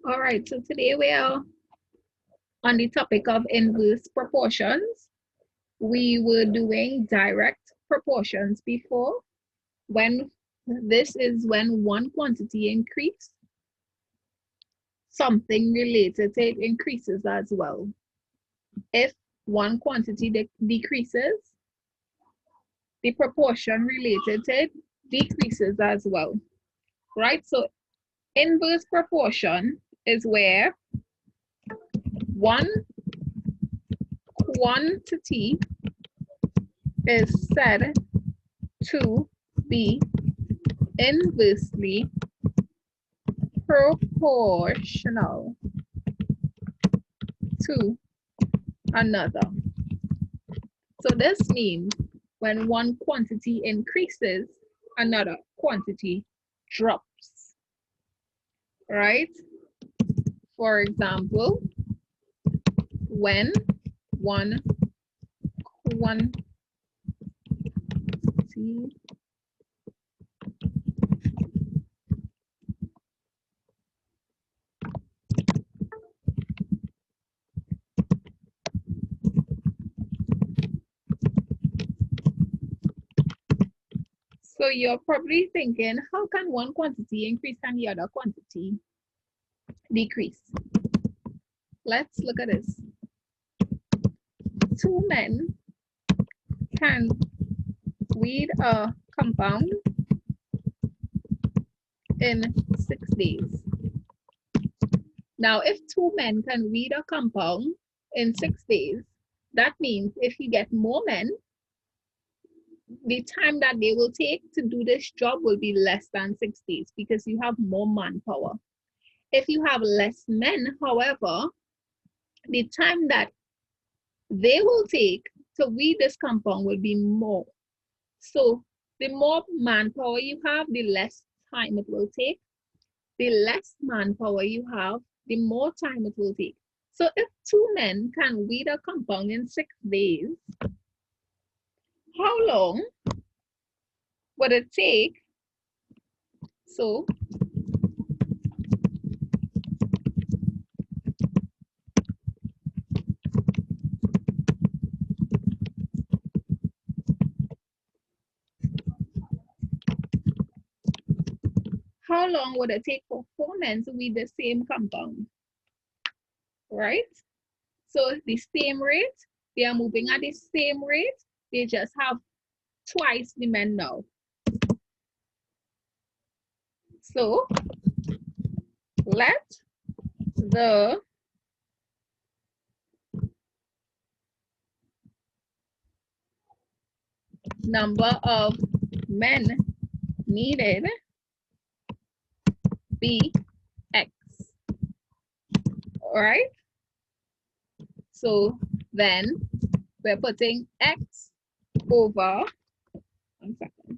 All right, so today we are on the topic of inverse proportions. We were doing direct proportions before. When this is when one quantity increases, something related to it increases as well. If one quantity decreases, the proportion related to it decreases as well, right? So inverse proportion is where one quantity is said to be inversely proportional to another. So this means when one quantity increases, another quantity drops, right? For example, when one quantity so you're probably thinking, how can one quantity increase and the other quantity decrease? Let's look at this. Two men can weed a compound in 6 days. Now, if two men can weed a compound in 6 days, that means if you get more men, the time that they will take to do this job will be less than 6 days because you have more manpower. If you have less men, however, the time that they will take to weed this compound will be more. So the more manpower you have, the less time it will take. The less manpower you have, the more time it will take. So if two men can weed a compound in 6 days, how long would it take? So how long would it take for 4 men to weed the same compound? Right? So the same rate, they are moving at the same rate, they just have twice the men now. So let the number of men needed be X. All right? So then we're putting X over, 1 second.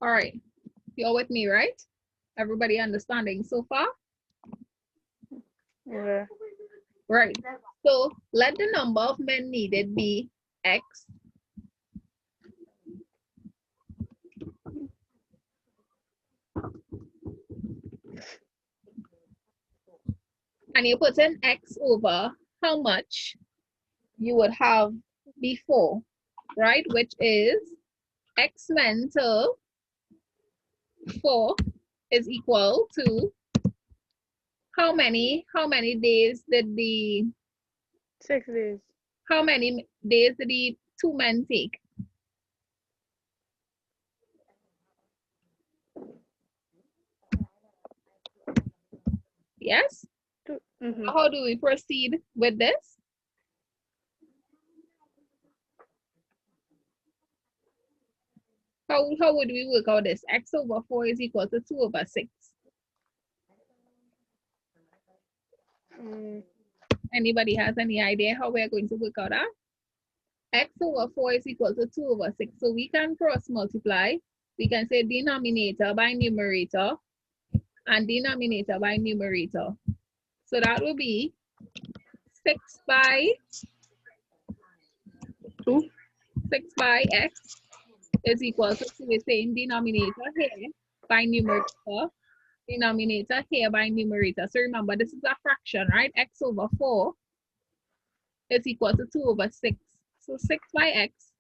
All right, you're with me, right? Everybody understanding so far? Yeah. Right. So let the number of men needed be X. And you put in X over how much you would have before, right? Which is X men to 4 is equal to how many days did the 6 days. how many days did the 2 men take? Yes? Mm-hmm. How do we proceed with this? How would we work out this? X over 4 is equal to 2 over 6. Anybody has any idea how we're going to work out that? X over 4 is equal to 2 over 6. So we can cross multiply. We can say denominator by numerator and denominator by numerator. So that will be 6 by 2. 6 by x is equal to the same denominator here by numerator, denominator here by numerator. So remember, this is a fraction, right? X over 4 is equal to 2 over 6. So 6 by x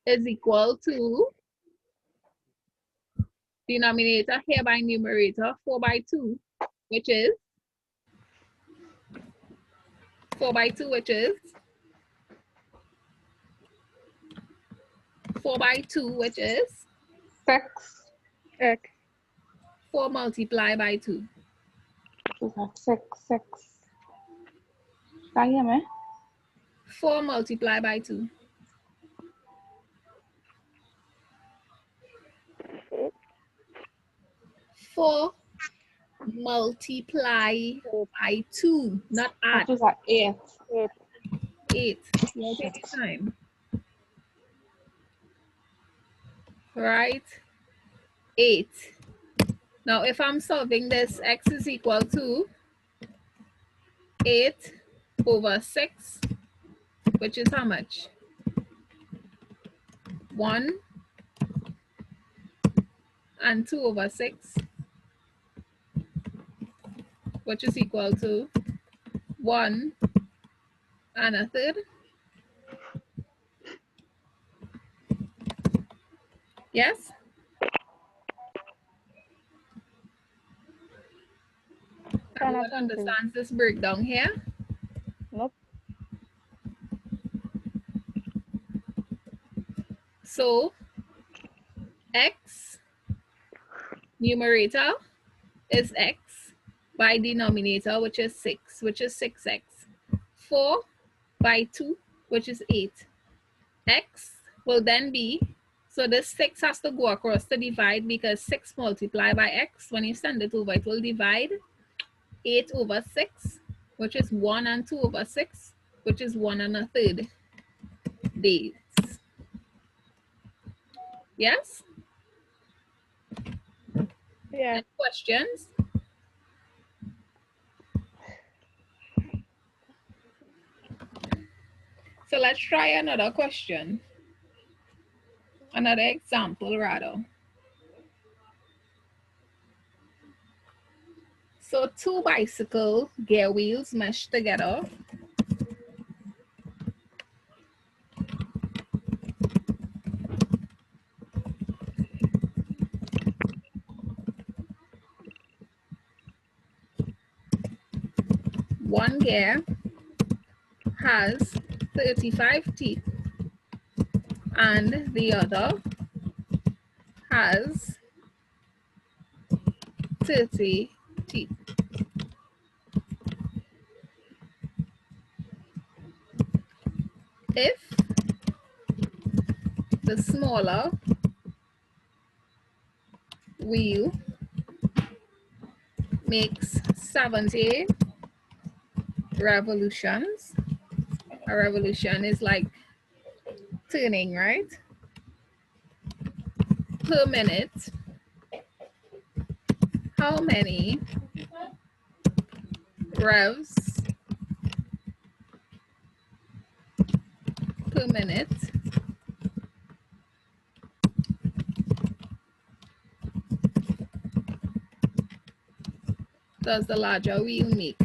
is equal to denominator here by numerator, 4 by 2, which is 4 by 2, which is 4 by 2, which is 6. X. 4 multiplied by 2. So that's 6. 6. Can you hear me? 4 multiplied by 2. 4 multiply by 2, not add. That was at 8. 8. You'll take your time. Right? 8. Now, if I'm solving this, x is equal to 8 over 6, which is how much? 1 and 2 over 6, which is equal to 1 and a third. Yes? Everyone understands this breakdown here? Nope. So, x numerator is x by denominator, which is 6, which is 6x. 4 by 2, which is 8. X will then be, so this 6 has to go across to divide because 6 multiplied by x, when you send it over, it will divide 8 over 6, which is 1 and 2 over 6, which is 1 and a third days. Yes? Yeah. Any questions? So let's try another question. Another example, rather. So 2 bicycle gear wheels meshed together. One gear has 35 teeth and the other has 30 teeth. If the smaller wheel makes 70 revolutions, a revolution is like turning, right? Per minute, how many revs per minute does the larger wheel make?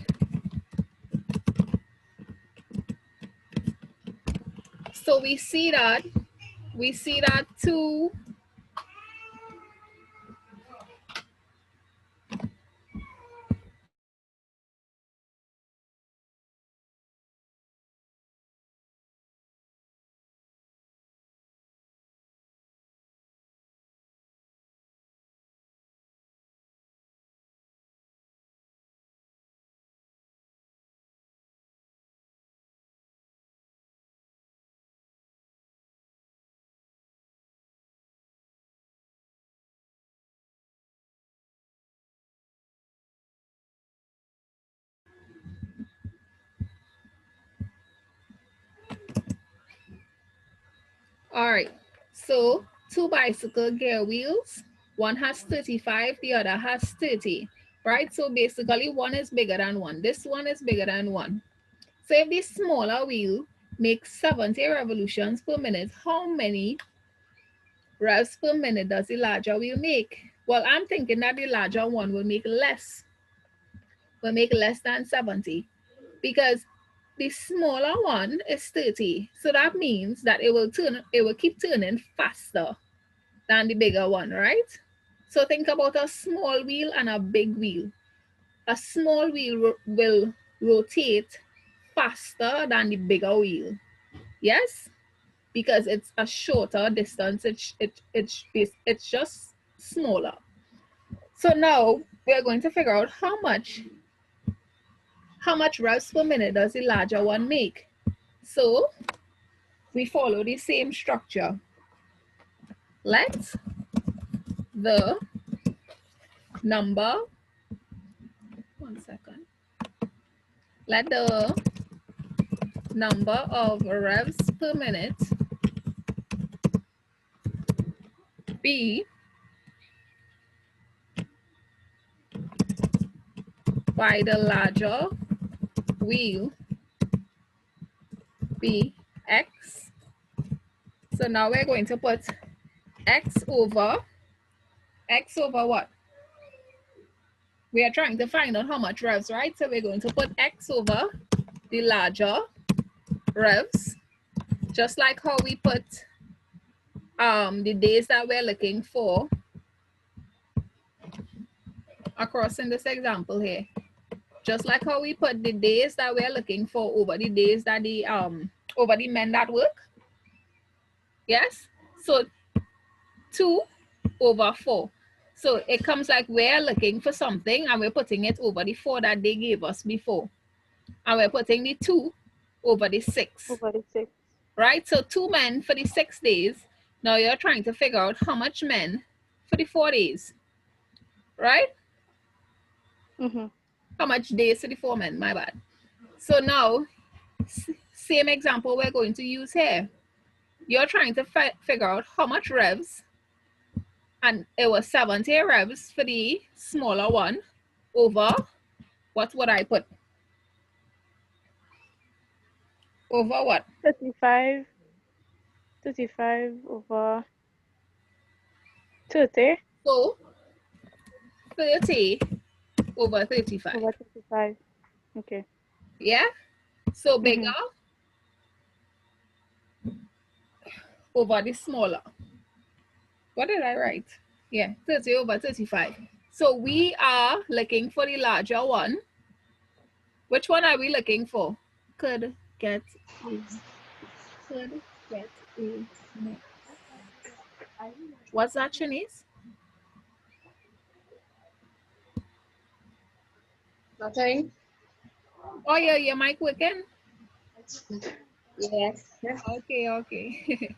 So we see that 2 All right. So two bicycle gear wheels. One has 35, the other has 30. Right? So basically one is bigger than one. This one is bigger than one. So if the smaller wheel makes 70 revolutions per minute, how many revs per minute does the larger wheel make? Well, I'm thinking that the larger one will make less than 70 because the smaller one is 30. So that means that it will keep turning faster than the bigger one, right? So think about a small wheel and a big wheel. A small wheel will rotate faster than the bigger wheel. Yes? Because it's a shorter distance. It's just smaller. So now we're going to figure out how much revs per minute does the larger one make. So we follow the same structure. Let the number, one second, let the number of revs per minute be by the larger wheel be x. So now we're going to put x over what? We are trying to find out how much revs, right? So we're going to put x over the larger revs, just like how we put the days that we're looking for across in this example here. Just like how we put the days that we're looking for over the days that over the men that work. Yes? So 2 over 4. So it comes like we're looking for something and we're putting it over the 4 that they gave us before. And we're putting the 2 over the 6. Over the 6. Right? So 2 men for the 6 days. Now you're trying to figure out how much men for the 4 days. Right? Mm-hmm. How much days for the 4 men? My bad. So now, same example we're going to use here. You're trying to figure out how much revs, and it was 70 revs for the smaller one over, what would I put? Over what? 35 over 30 So 30 over 35. over 35. Okay. Yeah? So bigger over the smaller. What did I write? Yeah, 30 over 35. So we are looking for the larger one. Which one are we looking for? Could get a mix. What's that, Shanice? Nothing? Oh, yeah, your mic working? Yes. Okay.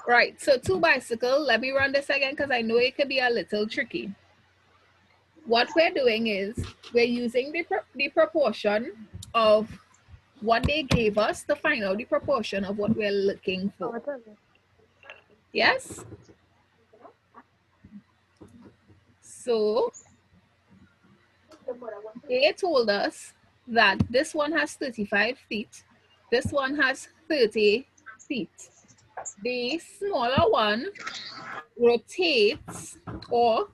Right, so two bicycle. Let me run this again because I know it could be a little tricky. What we're doing is we're using the proportion of what they gave us to find out the proportion of what we're looking for. Yes? So they told us that this one has 35 feet, this one has 30 feet. The smaller one rotates or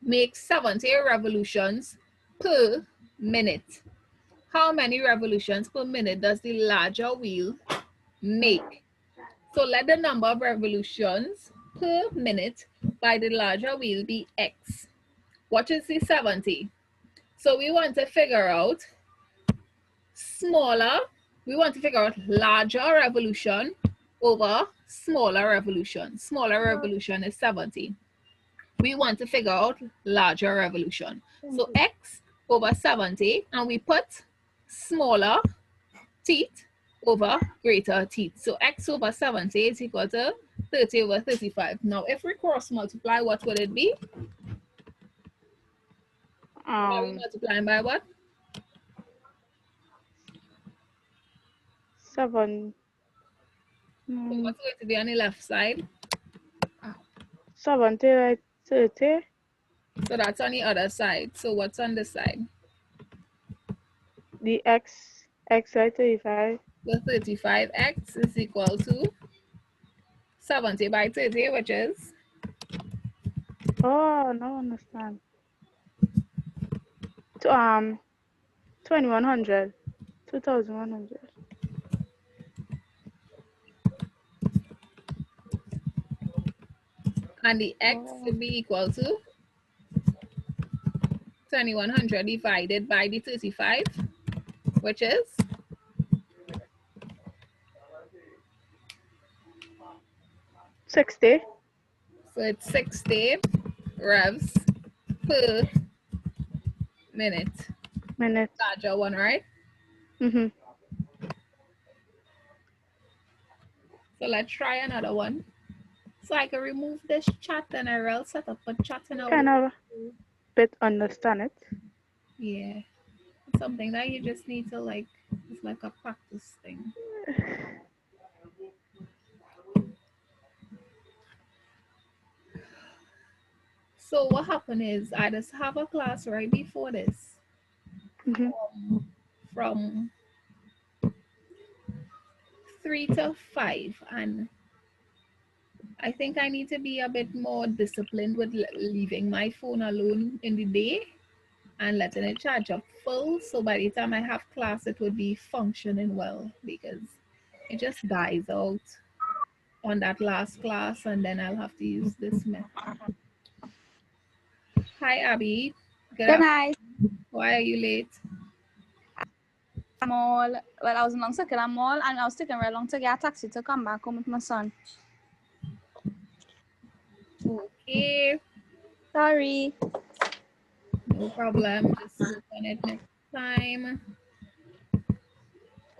makes 70 revolutions per minute. How many revolutions per minute does the larger wheel make? So let the number of revolutions per minute by the larger wheel be x. What is the 70? So we want to figure out larger revolution over smaller revolution. Smaller revolution is 70. We want to figure out larger revolution. So x over 70, and we put smaller teeth over greater teeth. So x over 70 is equal to 30 over 35. Now, if we cross multiply, what would it be? Are we multiplying by what? 7. So what's going to be on the left side? 70 by 30. So that's on the other side. So what's on this side? The x by 35. So 35x is equal to 70 by 30, which is? Oh, no, understand. 2100. 2100. And the x would be equal to 2100 divided by the 35, which is? $60. So it's 60 revs per minute. Larger one, right? Mm-hmm. So let's try another one. So I can remove this chat and I will set up a chat in our Kind of bit understand it. yeah. It's something that you just need to like, it's like a practice thing. So what happened is I just have a class right before this from 3 to 5, and I think I need to be a bit more disciplined with leaving my phone alone in the day and letting it charge up full, so by the time I have class it would be functioning well, because it just dies out on that last class and then I'll have to use this method. Hi Abby. Good night. Why are you late? Mall. Well, I was in Long Circular Mall and I was taking very long to get a taxi to come back home with my son. Okay. Sorry. No problem. Just work on it next time.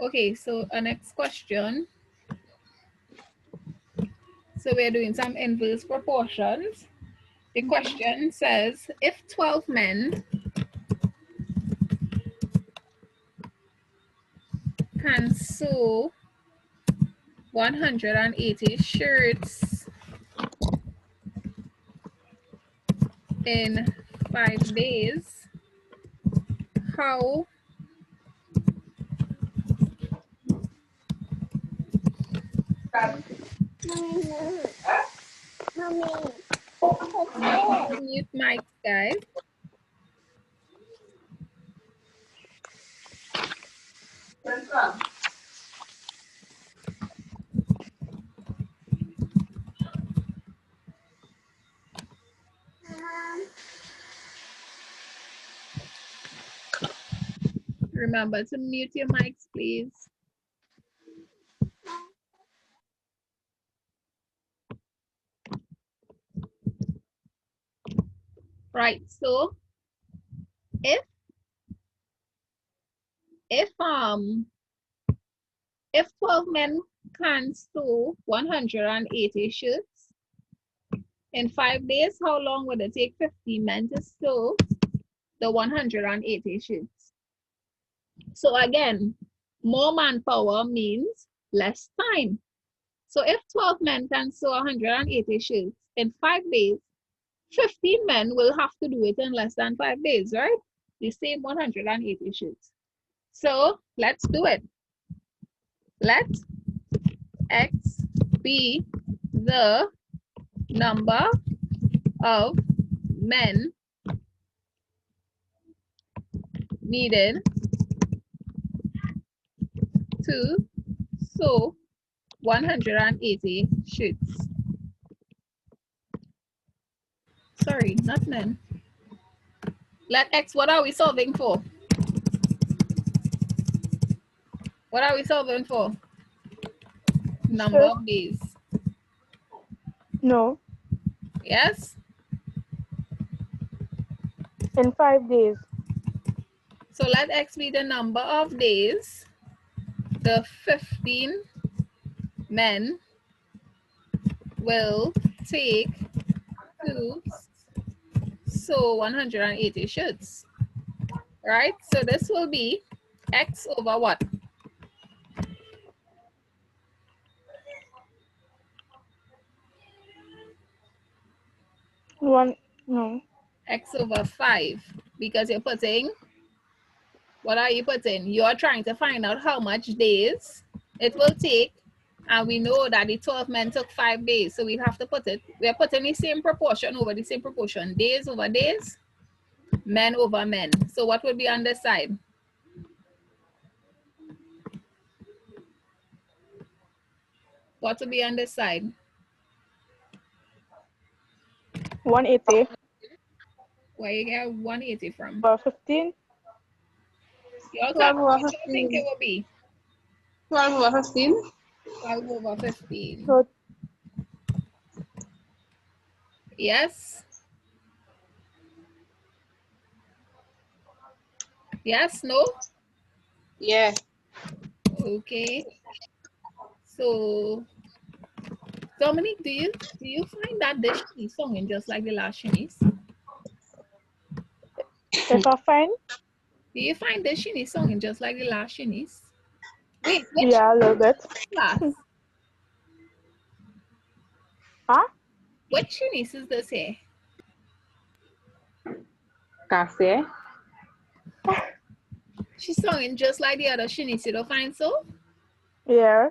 Okay, so our next question. So we're doing some inverse proportions. The question says, if 12 men can sew 180 shirts in 5 days, how mute mics, guys. Remember to mute your mics, please. Right, so if 12 men can sew 180 shirts in 5 days, how long would it take 50 men to sew the 180 shirts? So again, more manpower means less time. So if 12 men can sew 180 shirts in 5 days, 15 men will have to do it in less than 5 days, right? The same 180 shirts. So let's do it. Let X be the number of men needed to sew 180 shirts. Sorry, not men. Let X, what are we solving for? What are we solving for? Number of days. No. Yes? In 5 days. So let X be the number of days the 15 men will take to sew 180 shirts, right? So this will be X over what? 1, no. X over 5, because you're putting, what are you putting? You're trying to find out how much days it will take, and we know that the 12 men took 5 days, so we have to put it, we're putting the same proportion over the same proportion, days over days, men over men. So what would be on this side? What would be on this side? 180 Where you get 180 from? over 15. Y'all 12 over what do you think 15. it will be? 12 over 15. 12 over 15. So Yes? Yes, no? Yeah. Okay. So, Dominic, do you find that this Shanice song is just like the last Shanice? if I find, Do you find this Shanice song is just like the last Shanice? Wait, which yeah, a little bit. class? Huh? Which Shanice is this here? Cassie. She's singing just like the other Shanice, you don't find so? Yeah.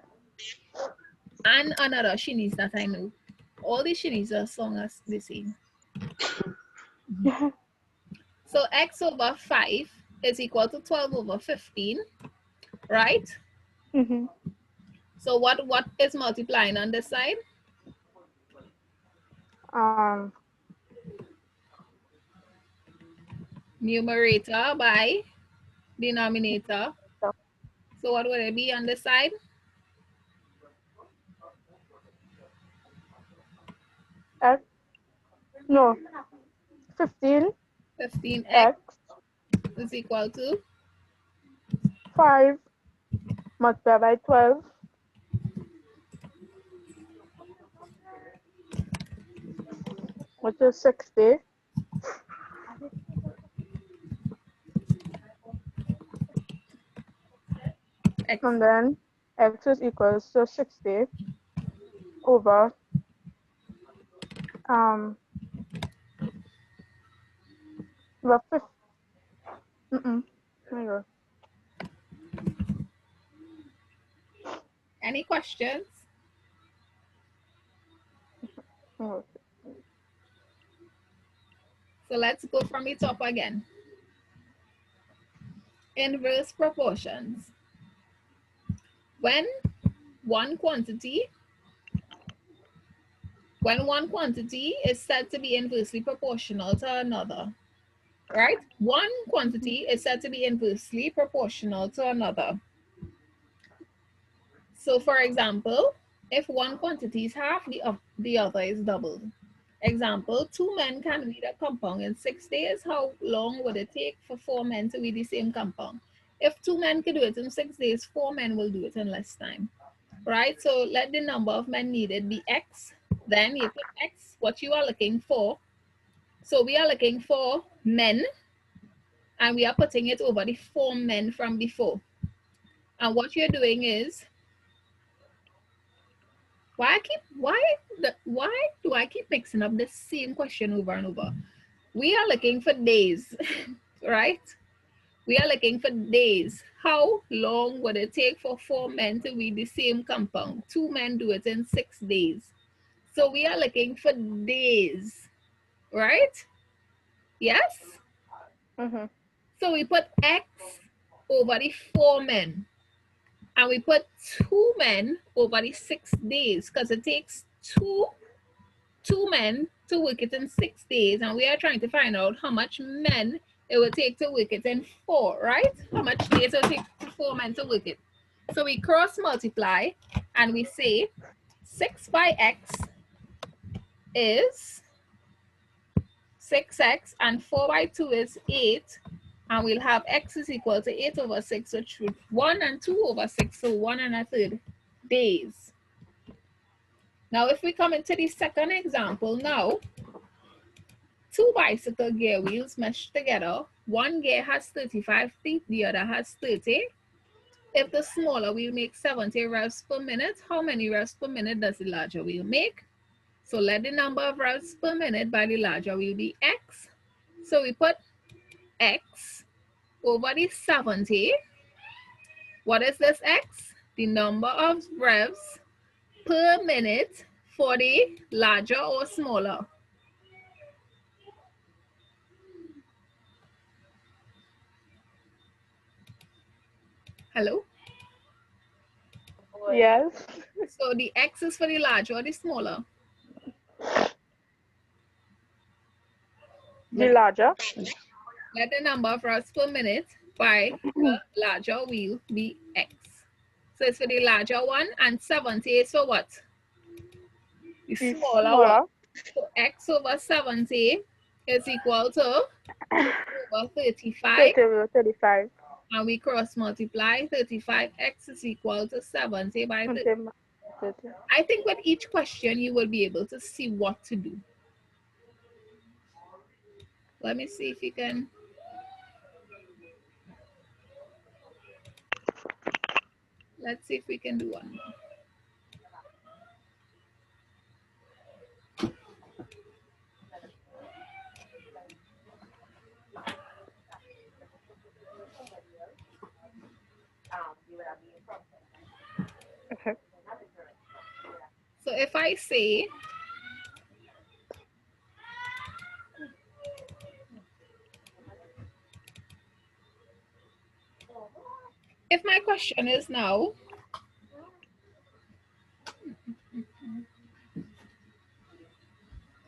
And another Shanice that I know. All the Shanice are sung as the same. So x over 5 is equal to 12 over 15, right? Mm-hmm. So what is multiplying on this side? Numerator by denominator. So what would it be on this side? X, no, 15 15x x is equal to 5 multiplied by 12 which is 60. x. And then x is equals to 60 over over 50. There you go. Any questions? Oh, So let's go from the top again. Inverse proportions. When one quantity is said to be inversely proportional to another, right? One quantity is said to be inversely proportional to another. So for example, if one quantity is half, the other is doubled. Example, 2 men can read a compound in 6 days. How long would it take for 4 men to read the same compound? If 2 men can do it in 6 days, 4 men will do it in less time, right? So let the number of men needed be x. Then you put x, what you are looking for. So we are looking for men, and we are putting it over the 4 men from before. And what you're doing is, why do I keep mixing up the same question over and over? We are looking for days, right? We are looking for days. How long would it take for 4 men to read the same compound? 2 men do it in 6 days. So we are looking for days, right? Yes? Mm-hmm. So we put x over the 4 men. And we put 2 men over the 6 days, because it takes two men to work it in 6 days, and we are trying to find out how much men it will take to work it in 4, right? How much days it will take for 4 men to work it. So we cross multiply and we say 6 by x is 6x and 4 by 2 is 8, and we'll have x is equal to 8 over 6, which would 1 and 2 over 6, so 1 1/3 days. Now if we come into the second example now, 2 bicycle gear wheels meshed together. One gear has 35 feet, the other has 30. If the smaller wheel makes 70 revs per minute, how many revs per minute does the larger wheel make? So let the number of revs per minute by the larger wheel be x. So we put x over the 70. What is this x? The number of revs per minute for the larger or smaller. Hello? Yes. So the x is for the larger or the smaller? The larger. Let the number of revs per minute by the larger wheel be x. So it's for the larger one, and 70 is for what? The The smaller one. smaller. So x over 70 is equal to over 35, 30 over 35. and we cross multiply. 35x is equal to 70 by 30. 30. I think with each question you will be able to see what to do. Let me see if you can. Let's see if we can do one more. Okay. So if I say if my question is now,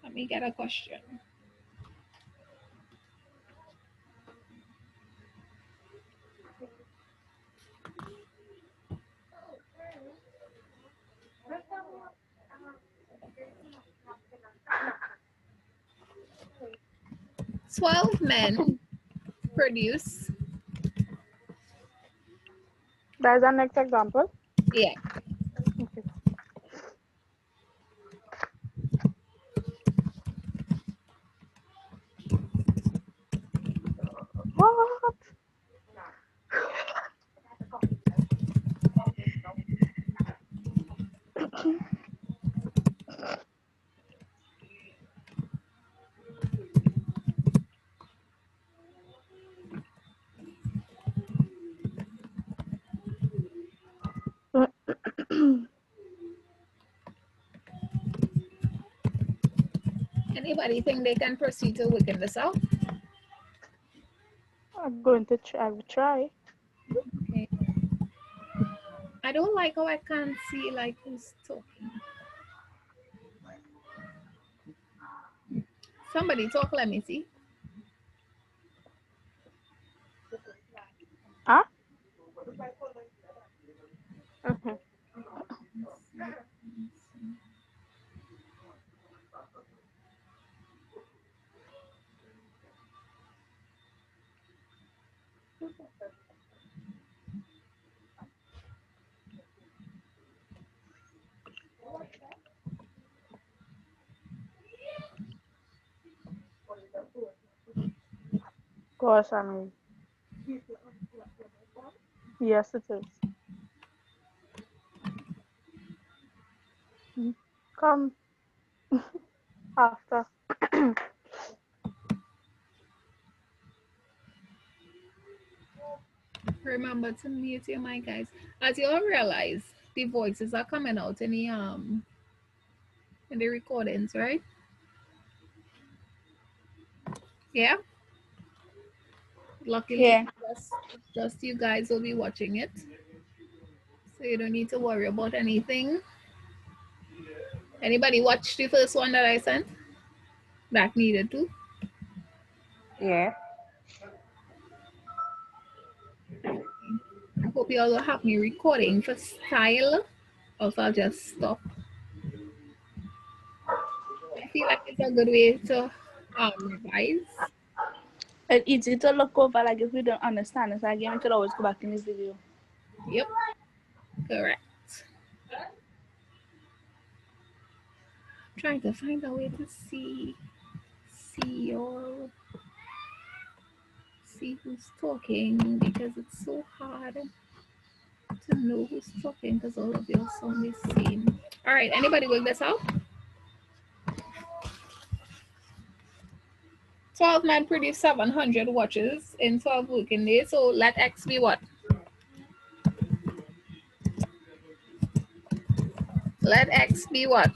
let me get a question. "12 men produce." That's our next example. Yeah. Okay. What? Anybody think they can proceed to working this out? I'm going to try. I will try. Okay. I don't like how I can't see like who's talking. Somebody talk, let me see. Huh? Okay. Of course, I mean. Yes, it is. Come after. Remember to mute your mic, guys. As you all realize, the voices are coming out in the recordings, right? Yeah. Luckily, Yeah. just you guys will be watching it, so you don't need to worry about anything. Anybody watch the first one that I sent? That needed to. Yeah. I hope you all will have me recording for style, or I'll just stop. I feel like it's a good way to revise. It's easy to look over, like if we don't understand it. So again, we could always go back in this video. Yep, correct. I'm trying to find a way to see who's talking, because it's so hard to know who's talking because all of you sound the same. All right, anybody work this out? 12 men produce 700 watches in 12 working days. So let X be what? Let X be what?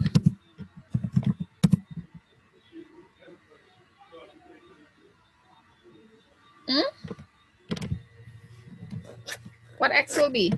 Hmm? What X will be?